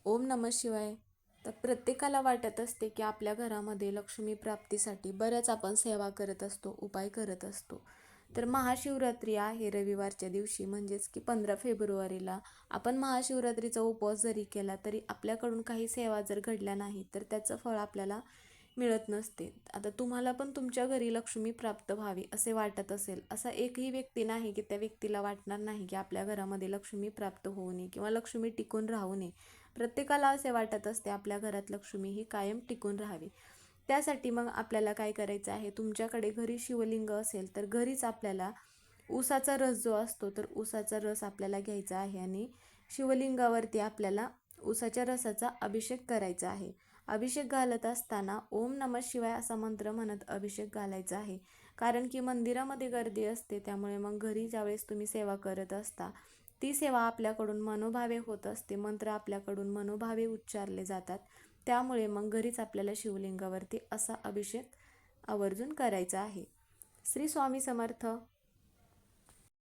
ओम नमः शिवाय. तर प्रत्येकाला वाटत असते की आपल्या घरामध्ये लक्ष्मी प्राप्तीसाठी बऱ्याच आपण सेवा करत असतो, उपाय करत असतो. तर महाशिवरात्री आहे रविवारच्या दिवशी, म्हणजेच की 15 फेब्रुवारीला आपण महाशिवरात्रीचा उपवास जरी केला तरी आपल्याकडून काही सेवा जर घडल्या नाही तर त्याचं फळ आपल्याला मिळत नसते. आता तुम्हाला पण तुमच्या घरी लक्ष्मी प्राप्त व्हावी असे वाटत असेल, असा एकही व्यक्ती नाही की त्या व्यक्तीला वाटणार नाही की आपल्या घरामध्ये लक्ष्मी प्राप्त होऊ नये किंवा लक्ष्मी टिकून राहू नये. प्रत्येकाला असे वाटत असते आपल्या घरात लक्ष्मी ही कायम टिकून राहावी. त्यासाठी मग आपल्याला काय करायचं आहे, तुमच्याकडे घरी शिवलिंग असेल तर घरीच आपल्याला ऊसाचा रस जो असतो तर ऊसाचा रस आपल्याला घ्यायचा आहे आणि शिवलिंगावरती आपल्याला ऊसाच्या रसाचा अभिषेक करायचा आहे. अभिषेक घालत असताना ओम नमः शिवाय असा मंत्र म्हणत अभिषेक घालायचा आहे. कारण की मंदिरामध्ये गर्दी असते, त्यामुळे मग घरी ज्यावेळेस तुम्ही सेवा करत असता ती सेवा आपल्याकडून मनोभावे होत असते, मंत्र आपल्याकडून मनोभावे उच्चारले जातात. त्यामुळे मग घरीच आपल्याला शिवलिंगावरती असा अभिषेक आवर्जून करायचा आहे. श्री स्वामी समर्थ.